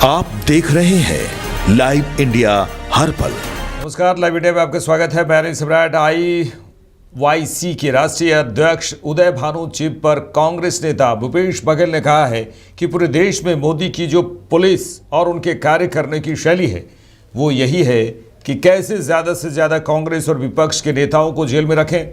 आप देख रहे हैं लाइव इंडिया हर पल। नमस्कार, लाइव इंडिया में आपका स्वागत है। मैं सम्राट। IYC के राष्ट्रीय अध्यक्ष उदय भानु चिब पर कांग्रेस नेता भूपेश बघेल ने कहा है कि पूरे देश में मोदी की जो पुलिस और उनके कार्य करने की शैली है वो यही है कि कैसे ज़्यादा से ज़्यादा कांग्रेस और विपक्ष के नेताओं को जेल में रखें।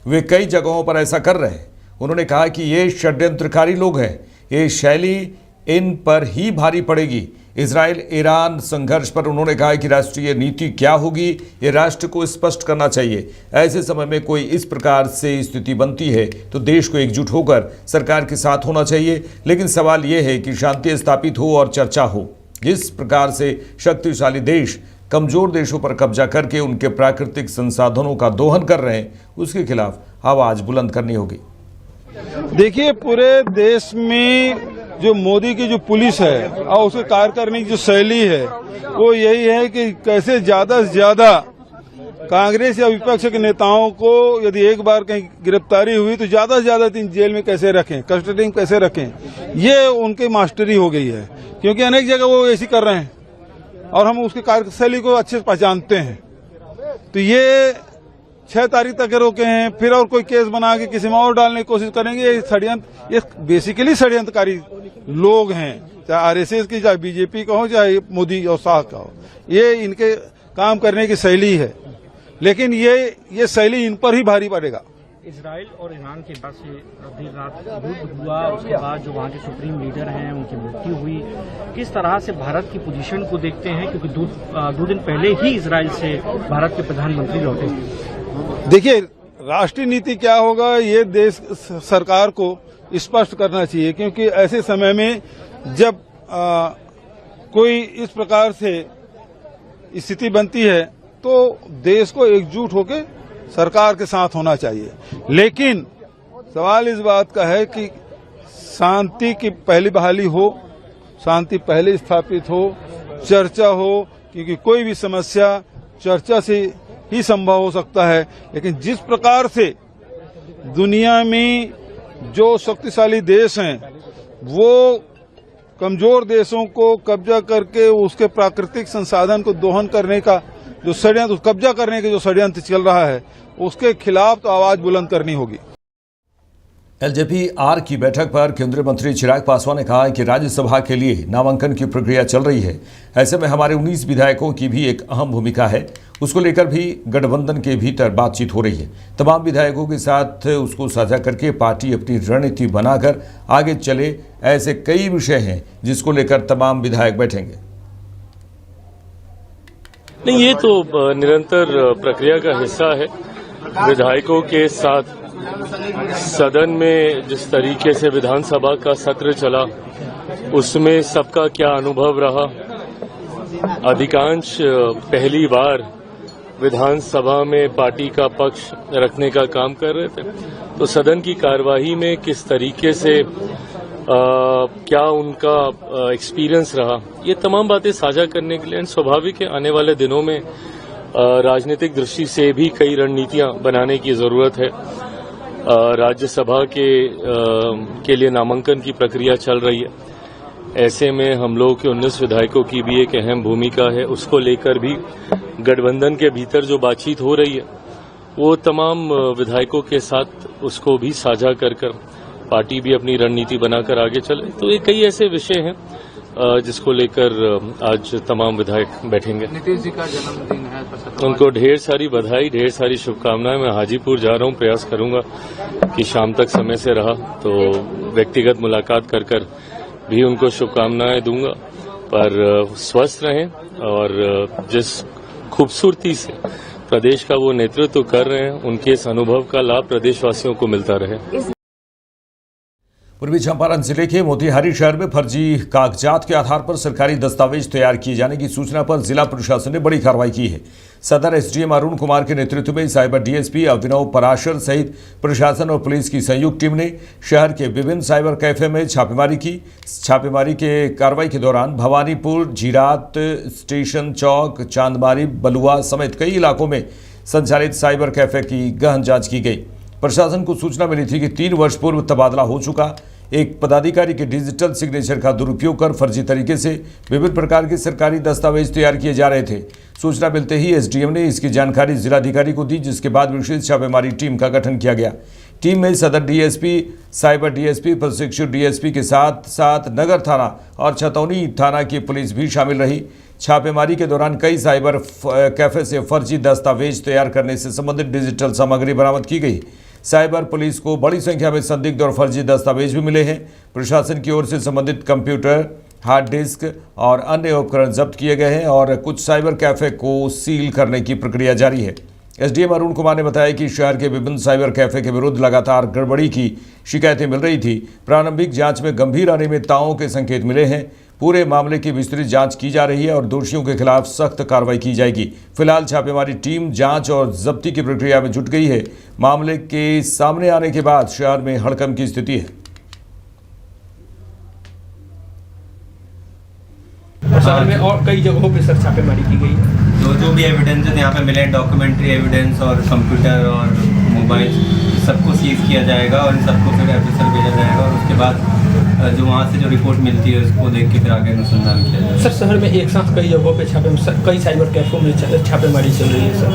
वे कई जगहों पर ऐसा कर रहे हैं। उन्होंने कहा कि ये षड्यंत्रकारी लोग हैं, ये शैली इन पर ही भारी पड़ेगी। इजराइल ईरान संघर्ष पर उन्होंने कहा कि राष्ट्रीय नीति क्या होगी ये राष्ट्र को स्पष्ट करना चाहिए। ऐसे समय में कोई इस प्रकार से स्थिति बनती है तो देश को एकजुट होकर सरकार के साथ होना चाहिए। लेकिन सवाल ये है कि शांति स्थापित हो और चर्चा हो। जिस प्रकार से शक्तिशाली देश कमजोर देशों पर कब्जा करके उनके प्राकृतिक संसाधनों का दोहन कर रहे हैं, उसके खिलाफ आवाज बुलंद करनी होगी। देखिए, पूरे देश में जो मोदी की जो पुलिस है और उसके कार्य करने की जो शैली है वो यही है कि कैसे ज्यादा से ज्यादा कांग्रेस या विपक्ष के नेताओं को यदि एक बार कहीं गिरफ्तारी हुई तो ज्यादा से ज्यादा दिन जेल में कैसे रखें, कस्टडी में कैसे रखें, ये उनकी मास्टरी हो गई है। क्योंकि अनेक जगह वो ऐसी कर रहे हैं और हम उसकी कार्यशैली को अच्छे से पहचानते हैं। तो ये 6 तारीख तक रोके हैं, फिर और कोई केस बना के किसी में और डालने की कोशिश करेंगे। ये षड्यंत्र, ये बेसिकली षड्यंत्रकारी लोग हैं, चाहे आरएसएस की, चाहे बीजेपी का हो, चाहे मोदी और शाह का हो। ये इनके काम करने की शैली है, लेकिन ये शैली इन पर ही भारी पड़ेगा। इजराइल और ईरान के बाद से देर रात युद्ध हुआ, उसके बाद जो वहाँ के सुप्रीम लीडर हैं उनकी मृत्यु हुई। किस तरह से भारत की पोजीशन को देखते हैं, क्योंकि दो दिन पहले ही इजराइल से भारत के प्रधानमंत्री लौटे। देखिए, राष्ट्रीय नीति क्या होगा ये देश सरकार को स्पष्ट करना चाहिए। क्योंकि ऐसे समय में जब कोई इस प्रकार से स्थिति बनती है तो देश को एकजुट होकर सरकार के साथ होना चाहिए। लेकिन सवाल इस बात का है कि शांति की पहली बहाली हो, शांति पहले स्थापित हो, चर्चा हो, क्योंकि कोई भी समस्या चर्चा से ही संभव हो सकता है। लेकिन जिस प्रकार से दुनिया में जो शक्तिशाली देश हैं वो कमजोर देशों को कब्जा करके उसके प्राकृतिक संसाधन को दोहन करने का जो षड्यंत्र, कब्जा करने के जो षड्यंत्र चल रहा है, उसके खिलाफ तो आवाज बुलंद करनी होगी। LJP-R की बैठक पर केंद्रीय मंत्री चिराग पासवान ने कहा कि राज्यसभा के लिए नामांकन की प्रक्रिया चल रही है। ऐसे में हमारे 19 विधायकों की भी एक अहम भूमिका है। उसको लेकर भी गठबंधन के भीतर बातचीत हो रही है। तमाम विधायकों के साथ उसको साझा करके पार्टी अपनी रणनीति बनाकर आगे चले। ऐसे कई विषय हैं जिसको लेकर तमाम विधायक बैठेंगे। नहीं, ये तो निरंतर प्रक्रिया का हिस्सा है। विधायकों के साथ सदन में जिस तरीके से विधानसभा का सत्र चला उसमें सबका क्या अनुभव रहा। अधिकांश पहली बार विधानसभा में पार्टी का पक्ष रखने का काम कर रहे थे, तो सदन की कार्यवाही में किस तरीके से क्या उनका एक्सपीरियंस रहा, ये तमाम बातें साझा करने के लिए स्वाभाविक है आने वाले दिनों में राजनीतिक दृष्टि से भी कई रणनीतियां बनाने की जरूरत है। राज्यसभा के लिए नामांकन की प्रक्रिया चल रही है। ऐसे में हम लोग के 19 विधायकों की भी एक अहम भूमिका है। उसको लेकर भी गठबंधन के भीतर जो बातचीत हो रही है वो तमाम विधायकों के साथ उसको भी साझा कर पार्टी भी अपनी रणनीति बनाकर आगे चले। तो ये कई ऐसे विषय हैं जिसको लेकर आज तमाम विधायक बैठेंगे। नीतीश जी का जन्मदिन है, उनको ढेर सारी बधाई, ढेर सारी शुभकामनाएं। मैं हाजीपुर जा रहा हूं, प्रयास करूंगा कि शाम तक समय से रहा तो व्यक्तिगत मुलाकात कर भी उनको शुभकामनाएं दूंगा। पर स्वस्थ रहें और जिस खूबसूरती से प्रदेश का वो नेतृत्व कर रहे हैं उनके इस अनुभव का लाभ प्रदेशवासियों को मिलता रहे। पूर्वी चंपारण जिले के मोतिहारी शहर में फर्जी कागजात के आधार पर सरकारी दस्तावेज तैयार किए जाने की सूचना पर जिला प्रशासन ने बड़ी कार्रवाई की है। सदर SDM अरुण कुमार के नेतृत्व में साइबर DSP अभिनव पराशर सहित प्रशासन और पुलिस की संयुक्त टीम ने शहर के विभिन्न साइबर कैफे में छापेमारी की। छापेमारी के कार्रवाई के दौरान भवानीपुर, जीरात, स्टेशन चौक, चांदमारी, बलुआ समेत कई इलाकों में संचालित साइबर कैफे की गहन जांच की गई। प्रशासन को सूचना मिली थी कि 3 वर्ष पूर्व तबादला हो चुका एक पदाधिकारी के डिजिटल सिग्नेचर का दुरुपयोग कर फर्जी तरीके से विभिन्न प्रकार के सरकारी दस्तावेज तैयार किए जा रहे थे। सूचना मिलते ही एसडीएम ने इसकी जानकारी जिलाधिकारी को दी, जिसके बाद विशेष छापेमारी टीम का गठन किया गया। टीम में सदर डीएसपी, साइबर डीएसपी, प्रशिक्षु डीएसपी के साथ साथ नगर थाना और छतौनी थाना की पुलिस भी शामिल रही। छापेमारी के दौरान कई साइबर कैफे से फर्जी दस्तावेज तैयार करने से संबंधित डिजिटल सामग्री बरामद की गई। साइबर पुलिस को बड़ी संख्या में संदिग्ध और फर्जी दस्तावेज भी मिले हैं। प्रशासन की ओर से संबंधित कंप्यूटर, हार्ड डिस्क और अन्य उपकरण जब्त किए गए हैं और कुछ साइबर कैफे को सील करने की प्रक्रिया जारी है। एसडीएम अरुण कुमार ने बताया कि शहर के विभिन्न साइबर कैफे के विरुद्ध लगातार गड़बड़ी की शिकायतें मिल रही थी। प्रारंभिक जांच में गंभीर अनियमितताओं के संकेत मिले हैं। पूरे मामले की विस्तृत जांच की जा रही है और दोषियों के खिलाफ सख्त कार्रवाई की जाएगी। फिलहाल छापेमारी टीम जांच और जब्ती की प्रक्रिया में जुट गई है। मामले के सामने आने के बाद शहर में हड़कंप की स्थिति है। शहर में और कई जगहों पे सर छापेमारी की गई है। जो भी एविडेंसेस यहाँ पे मिले, डॉक्यूमेंट्री एविडेंस और कंप्यूटर और मोबाइल, सबको सीज किया जाएगा और इन सबको फिर ऑफिसर भेजा जाएगा और उसके बाद जो वहाँ से जो रिपोर्ट मिलती है उसको देख के फिर आगे अनुसंधान किया जाएगा। सर शहर में एक साथ कई जगहों पे कई साइबर कैफों में छापेमारी चल रही है सर।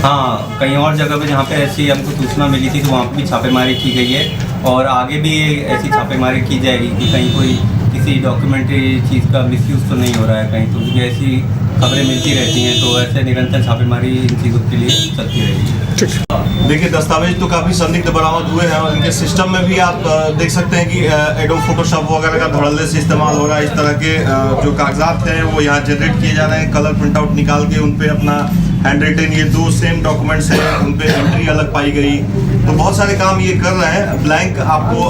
हाँ, कहीं और जगह पे जहाँ पे ऐसी हमको सूचना मिली थी तो वहाँ पे भी छापेमारी की गई है और आगे भी ऐसी छापेमारी की जाएगी कि कहीं कोई किसी डॉक्यूमेंट्री चीज़ का मिसयूज़ तो नहीं हो रहा है कहीं, तो ऐसी खबरें मिलती रहती हैं तो ऐसे निरंतर छापेमारी इन चीज़ों के लिए चलती रहेगी। देखिए, दस्तावेज तो काफ़ी संदिग्ध बरामद हुए हैं और इनके सिस्टम में भी आप देख सकते हैं कि एडोब फोटोशॉप वगैरह का धड़ल्ले से इस्तेमाल हो रहा है। इस तरह के जो कागजात हैं वो यहाँ जनरेट किए जा रहे हैं। कलर प्रिंट आउट निकाल के उन पर अपना हैंड रिटन, ये दो सेम डॉक्यूमेंट्स हैं, उन पर एंट्री अलग पाई गई। तो बहुत सारे काम ये कर रहे हैं। ब्लैंक आपको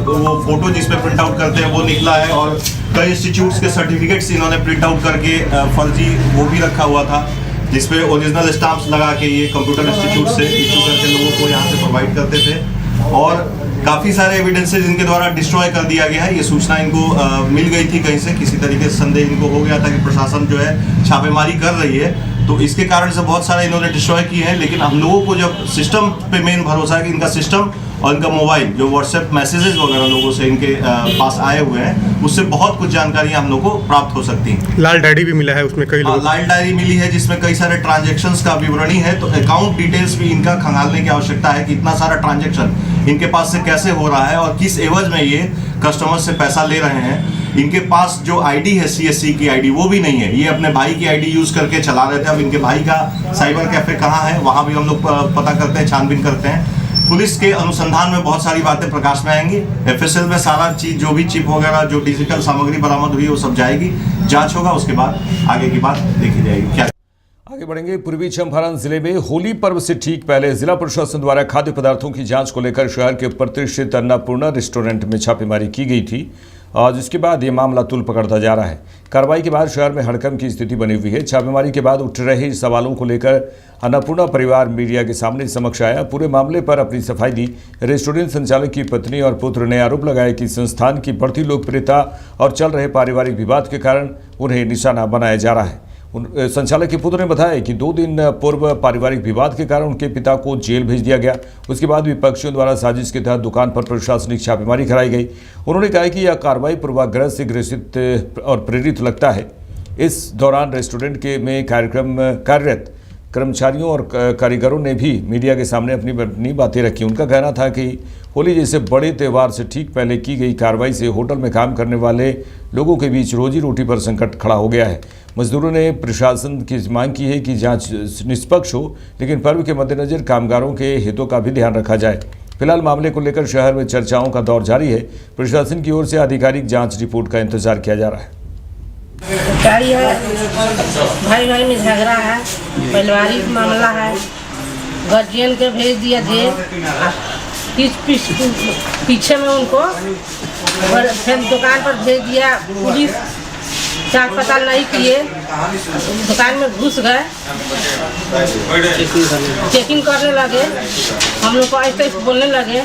वो फोटो जिसपे प्रिंट आउट करते हैं वो निकला है और कई इंस्टीट्यूट्स के सर्टिफिकेट्स इन्होंने प्रिंट आउट करके फर्जी वो भी रखा हुआ था, जिसपे ओरिजिनल स्टाम्प्स लगा के ये कंप्यूटर इंस्टीट्यूट से इशू करके लोगों को यहाँ से प्रोवाइड करते थे। और काफ़ी सारे एविडेंसेस इनके द्वारा डिस्ट्रॉय कर दिया गया है। ये सूचना इनको मिल गई थी कहीं से, किसी तरीके से संदेह इनको हो गया था कि प्रशासन जो है छापेमारी कर रही है, तो इसके कारण से बहुत सारे इन्होंने डिस्ट्रॉय किए हैं। लेकिन हम लोगों को जब सिस्टम पे मेन भरोसा है कि इनका सिस्टम और इनका मोबाइल जो व्हाट्सएप मैसेजेस वगैरह लोगों से इनके पास आए हुए हैं, उससे बहुत कुछ जानकारियां हम लोग को प्राप्त हो सकती हैं। लाल डायरी भी मिला है, उसमें कई लोग लाल डायरी मिली है जिसमें कई सारे ट्रांजैक्शंस का विवरणी है। तो अकाउंट डिटेल्स भी इनका खंगालने की आवश्यकता है कि इतना सारा ट्रांजैक्शन इनके पास से कैसे हो रहा है और किस एवज में ये कस्टमर से पैसा ले रहे हैं। इनके पास जो आईडी है सीएससी की आईडी वो भी नहीं है, ये अपने भाई की आईडी यूज करके चला रहे थे। अब इनके भाई का साइबर कैफे कहाँ है वहाँ भी हम लोग पता करते हैं, छानबीन करते हैं। पुलिस के अनुसंधान में बहुत सारी बातें प्रकाश में आएंगी। एफएसएल में सारा चीज जो भी चिप वगैरह जो डिजिटल सामग्री बरामद हुई है वो सब जाएगी, जांच होगा, उसके बाद आगे की बात देखी जाएगी। क्या आगे बढ़ेंगे। पूर्वी चंपारण जिले में होली पर्व से ठीक पहले जिला प्रशासन द्वारा खाद्य पदार्थों की जांच को लेकर शहर के प्रतिष्ठित अन्नपूर्णा रेस्टोरेंट में छापेमारी की गई थी और जिसके बाद ये मामला तुल पकड़ता जा रहा है। कार्रवाई के बाद शहर में हड़कंप की स्थिति बनी हुई है। छापेमारी के बाद उठ रहे सवालों को लेकर अन्नपूर्णा परिवार मीडिया के सामने समक्ष आया। पूरे मामले पर अपनी सफाई दी। रेस्टोरेंट संचालक की पत्नी और पुत्र ने आरोप लगाया कि संस्थान की बढ़ती लोकप्रियता और चल रहे पारिवारिक विवाद के कारण उन्हें निशाना बनाया जा रहा है। संचालक के पुत्र ने बताया कि 2 दिन पूर्व पारिवारिक विवाद के कारण उनके पिता को जेल भेज दिया गया। उसके बाद विपक्षियों द्वारा साजिश के तहत दुकान पर प्रशासनिक छापेमारी कराई गई। उन्होंने कहा कि यह कार्रवाई पूर्वाग्रह से ग्रसित और प्रेरित लगता है। इस दौरान रेस्टोरेंट में कार्यरत कर्मचारियों और कारीगरों ने भी मीडिया के सामने अपनी बातें रखी। उनका कहना था कि होली जैसे बड़े त्यौहार से ठीक पहले की गई कार्रवाई से होटल में काम करने वाले लोगों के बीच रोजी रोटी पर संकट खड़ा हो गया है। मजदूरों ने प्रशासन की मांग की है कि जांच निष्पक्ष हो, लेकिन पर्व के मद्देनजर कामगारों के हितों का भी ध्यान रखा जाए। फिलहाल मामले को लेकर शहर में चर्चाओं का दौर जारी है। प्रशासन की ओर से आधिकारिक जांच रिपोर्ट का इंतजार किया जा रहा है। भाई भाई में झगड़ा है, पारिवारिक मामला है। गार्जियन के भेज दिया जेल, पीछे में उनको फिर दुकान पर भेज दिया पुलिस। जांच पड़ताल नहीं किए, दुकान में घुस गए, चेकिंग करने लगे। हम लोग को ऐसे बोलने लगे।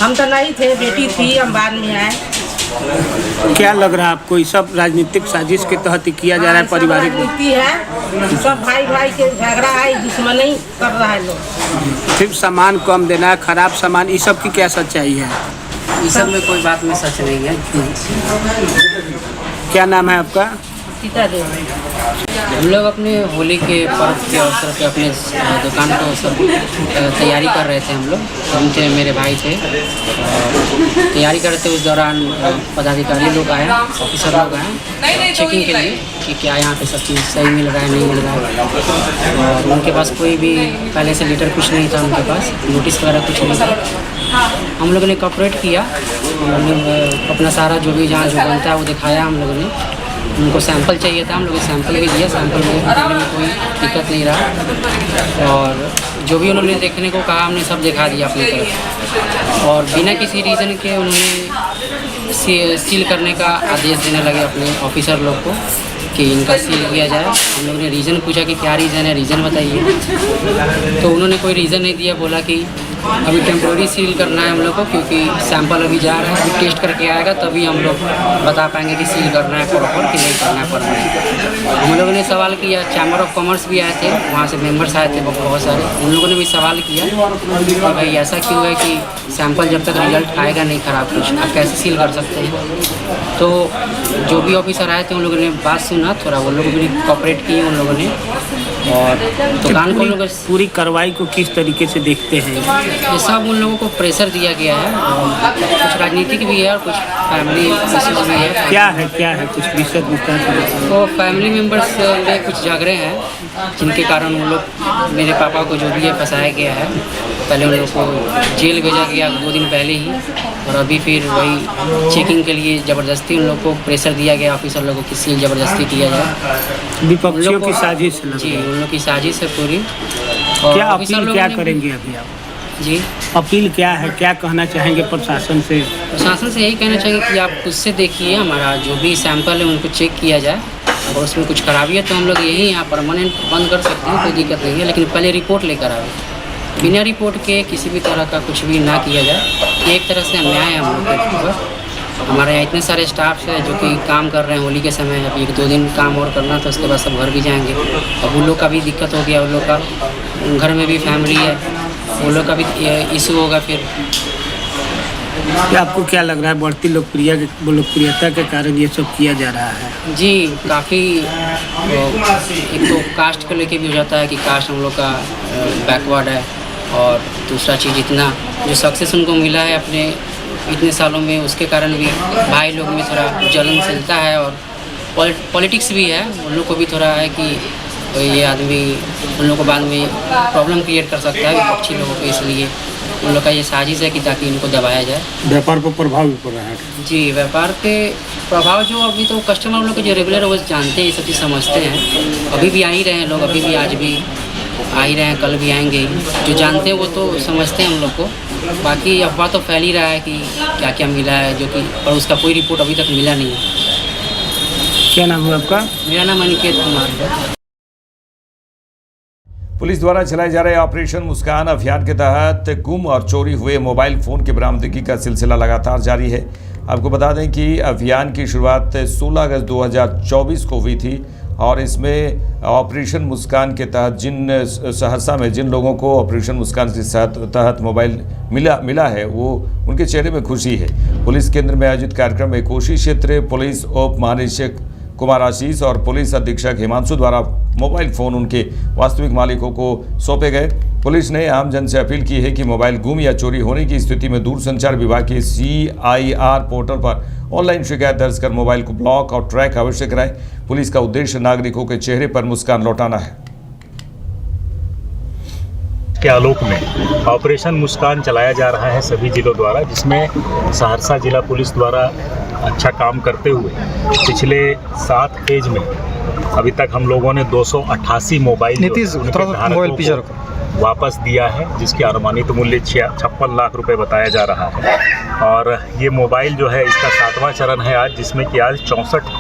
हम तो नहीं थे, बेटी थी, हम बाद में आए। क्या लग रहा है आपको, ये सब राजनीतिक साजिश के तहत ही किया जा रहा है? पारिवारिक राजनीति है, सब भाई भाई के झगड़ा है, दुश्मनी कर रहा है लोग। सिर्फ सामान कम देना, खराब सामान, ये सब की क्या सच्चाई है? इस सब में कोई बात में सच नहीं है। क्या नाम है आपका? सीता देवी। हम लोग अपने होली के पर्व के अवसर पे अपने दुकान को सब तैयारी कर रहे थे। हम लोग हम थे, मेरे भाई थे, तैयारी कर रहे थे। उस दौरान पदाधिकारी लोग आए, ऑफिसर लोग आए चेकिंग के लिए कि क्या यहाँ पे सब चीज़ सही मिल रहा है नहीं मिल रहा है। और उनके पास कोई भी पहले से लेटर कुछ नहीं था, उनके पास नोटिस वगैरह कुछ नहीं था। हम लोगों ने कॉपरेट किया, हम लोग अपना सारा जो भी जहाँ जो बनता है वो दिखाया। हम लोगों ने उनको सैंपल चाहिए था, हम लोग सैंपल भी दिया, सैंपल में कोई दिक्कत नहीं रहा। और जो भी उन्होंने देखने को कहा हमने सब दिखा दिया अपनी तरफ। और बिना किसी रीज़न के उन्होंने सील करने का आदेश देने लगे अपने ऑफिसर लोग को कि इनका सील किया जाए। हम लोगों ने रीज़न पूछा कि क्या रीज़न है, रीज़न बताइए। तो उन्होंने कोई रीज़न नहीं दिया, बोला कि अभी टेम्प्रोरी सील करना है हम लोग को, क्योंकि सैंपल अभी जा रहा है, अभी टेस्ट करके आएगा तभी हम लोग बता पाएंगे कि सील करना है प्रॉपर कि नहीं करना है परमानेंट। हम लोगों ने सवाल किया, चैम्बर ऑफ कॉमर्स भी आए थे, वहाँ से मेंबर्स आए थे बहुत सारे, उन लोगों ने भी सवाल किया कि भाई ऐसा क्यों है कि सैंपल जब तक रिजल्ट आएगा नहीं ख़राब कुछ, आप कैसे सील कर सकते हैं। तो जो भी ऑफिसर आए थे उन लोगों ने बात सुना, थोड़ा वो लोग भी कोऑपरेट किए उन लोगों ने। और दुकान को लोग पूरी कार्रवाई को किस तरीके से देखते हैं? ये सब उन लोगों को प्रेशर दिया गया है, कुछ राजनीतिक भी है और कुछ फैमिली इश्यूज भी है। क्या है कुछ विशद विस्तार से? तो फैमिली मेम्बर्स में कुछ झगड़े हैं जिनके कारण उन लोग, मेरे पापा को जो भी है फंसाया गया है। पहले उन लोग को जेल भेजा गया 2 दिन पहले ही, और अभी फिर वही चेकिंग के लिए ज़बरदस्ती उन लोग को प्रेशर दिया गया ऑफिसर लोगों की सील ज़बरदस्ती किया जाए। विपक्षियों की साजिश है? जी, उन लोग की साजिश है पूरी। क्या अपील क्या करेंगे अभी आप? जी, अपील क्या है, क्या कहना चाहेंगे प्रशासन से? प्रशासन से यही कहना चाहेंगे कि आप खुद से देखिए, हमारा जो भी सैंपल है उनको चेक किया जाए, और उसमें कुछ खराबी है तो हम लोग यही यहाँ परमानेंट बंद कर सकते हैं, कोई दिक्कत नहीं है। लेकिन पहले रिपोर्ट लेकर आए, बिना रिपोर्ट के किसी भी तरह का कुछ भी ना किया जाए। एक तरह से अन्याय है हम लोग के ऊपर। हमारे यहाँ इतने सारे स्टाफ्स हैं जो कि काम कर रहे हैं होली के समय, अभी 1-2 दिन काम और करना था, उसके बाद सब घर भी जाएंगे। अब उन लोग का भी दिक्कत हो गया, उन लोग का घर में भी फैमिली है, उन लोग का भी इशू होगा फिर। आपको क्या लग रहा है बढ़ती लोकप्रियता के कारण ये सब किया जा रहा है? जी, काफ़ी एक तो कास्ट को लेके भी हो जाता है कि कास्ट हम लोग का बैकवर्ड है, और दूसरा चीज़ इतना जो सक्सेस उनको मिला है अपने इतने सालों में, उसके कारण भी भाई लोग में थोड़ा जलन चलता है। और पॉलिटिक्स भी है, उन लोग को भी थोड़ा है कि ये आदमी उन लोग को बाद में प्रॉब्लम क्रिएट कर सकता है विपक्षी लोगों को, इसलिए उन लोग का ये साजिश है कि ताकि इनको दबाया जाए। व्यापार पर प्रभाव भी पड़ रहा है? जी, व्यापार के प्रभाव जो अभी तो कस्टमर लोग के जो रेगुलर है वो जानते हैं, ये सब चीज़ समझते हैं। अभी भी आ ही रहे हैं लोग, अभी भी आज भी आ ही रहे हैं, कल भी आएंगे। जो जानते हैं वो तो समझते हैं हम लोग को, बाकी अफवाह तो फैल ही रहा है कि क्या क्या मिला है जो कि, और उसका कोई रिपोर्ट अभी तक मिला नहीं है। क्या नाम है आपका? मेरा नाम अनिकेत कुमार है। पुलिस द्वारा चलाए जा रहे ऑपरेशन मुस्कान अभियान के तहत गुम और चोरी हुए मोबाइल फ़ोन की बरामदगी का सिलसिला लगातार जारी है। आपको बता दें कि अभियान की शुरुआत 16 अगस्त 2024 को हुई थी, और इसमें ऑपरेशन मुस्कान के तहत सहरसा में जिन लोगों को ऑपरेशन मुस्कान के तहत मोबाइल मिला है वो उनके चेहरे में खुशी है। पुलिस केंद्र में आयोजित कार्यक्रम में कोशी क्षेत्र पुलिस उप महानिरीक्षक कुमार आशीष और पुलिस अधीक्षक हिमांशु द्वारा मोबाइल फ़ोन उनके वास्तविक मालिकों को सौंपे गए। पुलिस ने आमजन से अपील की है कि मोबाइल गुम या चोरी होने की स्थिति में दूरसंचार विभाग के CIR पोर्टल पर ऑनलाइन शिकायत दर्ज कर मोबाइल को ब्लॉक और ट्रैक अवश्य कराएं। पुलिस का उद्देश्य नागरिकों के चेहरे पर मुस्कान लौटाना है। के आलोक में ऑपरेशन मुस्कान चलाया जा रहा है सभी जिलों द्वारा, जिसमें सहरसा जिला पुलिस द्वारा अच्छा काम करते हुए पिछले 7 फेज में अभी तक हम लोगों ने 288 मोबाइल वापस दिया है, जिसकी अनुमानित मूल्य 56 लाख रुपए बताया जा रहा है। और ये मोबाइल जो है इसका 7वां चरण है आज, जिसमें कि आज 64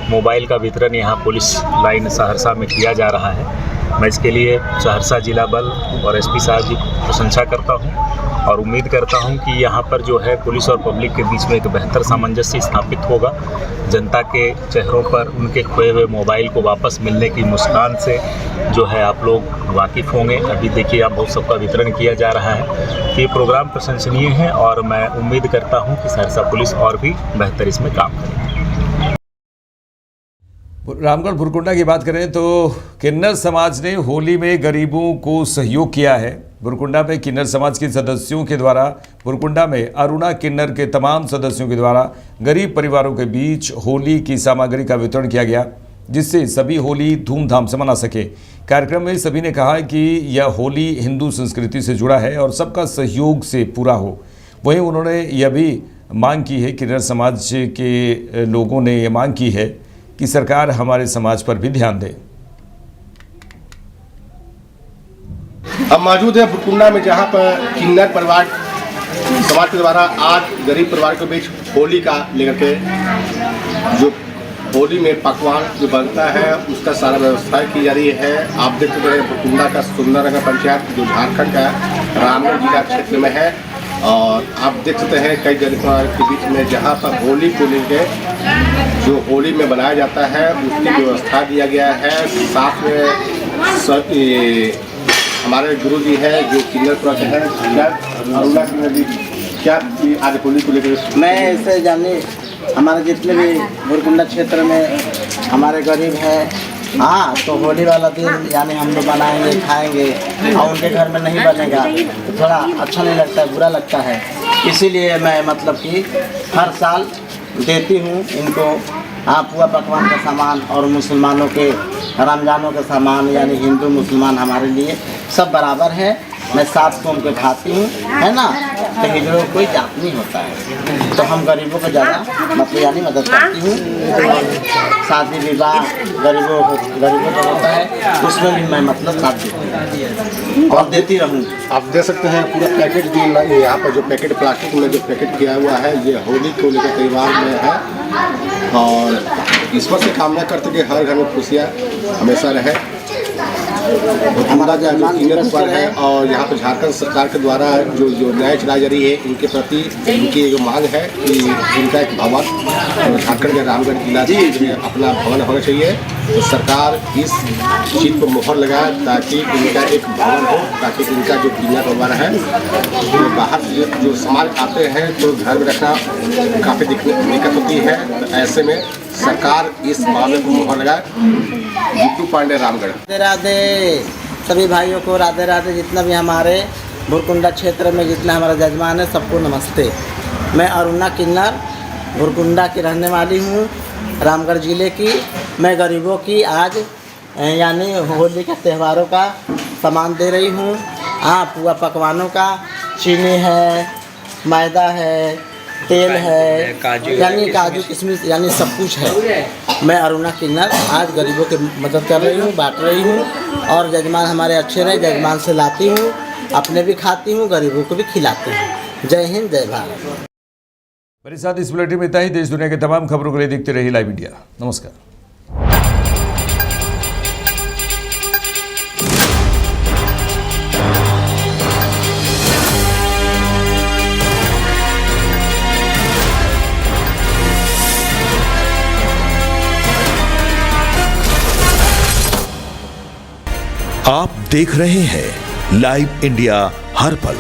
मोबाइल का वितरण यहाँ पुलिस लाइन सहरसा में किया जा रहा है। मैं इसके लिए सहरसा जिला बल और SP साहब की प्रशंसा करता हूँ। और उम्मीद करता हूं कि यहाँ पर जो है पुलिस और पब्लिक के बीच में एक बेहतर सामंजस्य स्थापित होगा। जनता के चेहरों पर उनके खोए हुए मोबाइल को वापस मिलने की मुस्कान से जो है आप लोग वाकिफ़ होंगे। अभी देखिए आप बहुत सबका वितरण किया जा रहा है। ये प्रोग्राम प्रशंसनीय है और मैं उम्मीद करता हूँ कि सहरसा पुलिस और भी बेहतर इसमें काम करेगी। रामगढ़ भुरकुंडा की बात करें तो किन्नर समाज ने होली में गरीबों को सहयोग किया है। भुरकुंडा में किन्नर समाज के सदस्यों के द्वारा भुरकुंडा में अरुणा किन्नर के तमाम सदस्यों के द्वारा गरीब परिवारों के बीच होली की सामग्री का वितरण किया गया, जिससे सभी होली धूमधाम से मना सके। कार्यक्रम में सभी ने कहा कि यह होली हिंदू संस्कृति से जुड़ा है और सबका सहयोग से पूरा हो। वहीं उन्होंने यह भी मांग की है, किन्नर समाज के लोगों ने यह मांग की है कि सरकार हमारे समाज पर भी ध्यान दे। हम मौजूद है भुरकुंडा में, जहां पर किन्नर परिवार समाज के द्वारा आज गरीब परिवार के बीच होली का लेकर के जो होली में पकवान जो बनता है उसका सारा व्यवस्था की जा रही है। आप देख सकते हैं भुरकुंडा का सुंदरनगर पंचायत जो झारखंड का रामगढ़ जिला क्षेत्र में है, और आप देख सकते हैं कई गरीब परिवार के बीच में जहाँ पर होली को लेकर जो होली में बनाया जाता है उसकी व्यवस्था दिया गया है। साथ में हमारे गुरु जी हैं जो किन्नर परिवार के हैं, क्या अरुणा किन्नर जी क्या आज होली को लेकर? मैं ऐसे जाने हमारे जितने भी भुरकुंडा क्षेत्र में हमारे गरीब हैं, हाँ, तो होली वाला दिन यानी हम लोग बनाएंगे खाएंगे और उनके घर में नहीं बनेगा तो थोड़ा अच्छा नहीं लगता है, बुरा लगता है। इसीलिए मैं मतलब कि हर साल देती हूँ इनको, हाँ, पुआ पकवान का सामान और मुसलमानों के रमजानों का सामान, यानी हिंदू मुसलमान हमारे लिए सब बराबर है। मैं साथ को उनके खाती हूँ, है ना, तो हिजड़ों को कोई जात नहीं होता है, तो हम गरीबों को ज़्यादा मतलब यानी मदद करती हूँ। शादी विवाह गरीबों का होता है, उसमें भी मैं मतलब साथ देती हूँ और देती रहूँ। आप देख सकते हैं पूरा पैकेट भी यहाँ पर जो पैकेट प्लास्टिक में जो पैकेट किया हुआ है ये होली को लेकर परिवार में है, और ईश्वर से कामना करते कि हर घर में खुशियाँ हमेशा रहे। हमारा जो किन्नर परिवार है और यहाँ पर झारखंड सरकार के द्वारा जो न्याय चलाई जा रही है, इनके प्रति इनकी एक मांग है कि इनका एक भवन झारखंड के रामगढ़ जिला में अपना भवन होना चाहिए। तो सरकार इस चीज़ पर मुहर लगाए ताकि इनका एक भवन हो, ताकि इनका जो किन्नर परिवार है जो बाहर जो सामान आते हैं तो घर में रखना काफ़ी दिक्कत होती है। तो ऐसे में सरकार इस मामले को मुहर लगाए। जीतू पांडे, रामगढ़। राधे राधे सभी भाइयों को, राधे राधे। जितना भी हमारे भुरकुंडा क्षेत्र में जितना हमारा जजमान है सबको नमस्ते। मैं अरुणा किन्नर भुरकुंडा की रहने वाली हूँ, रामगढ़ जिले की। मैं गरीबों की आज यानी होली के त्योहारों का सामान दे रही हूँ। हाँ, पुआ पकवानों का, चीनी है, मैदा है, तेल है, यानी काजू किशमिश यानी सब कुछ है। मैं अरुणा किन्नर आज गरीबों की मदद कर रही हूँ, बांट रही हूँ, और जजमान हमारे अच्छे रहे, जजमान से लाती हूँ, अपने भी खाती हूँ, गरीबों को भी खिलाती हूँ। जय हिंद, जय भारत। मेरे साथ इस बुलेटिन में इतना ही। देश दुनिया के तमाम खबरों के लिए देखते रहिए लाइव इंडिया। नमस्कार। आप देख रहे हैं लाइव इंडिया हर पल।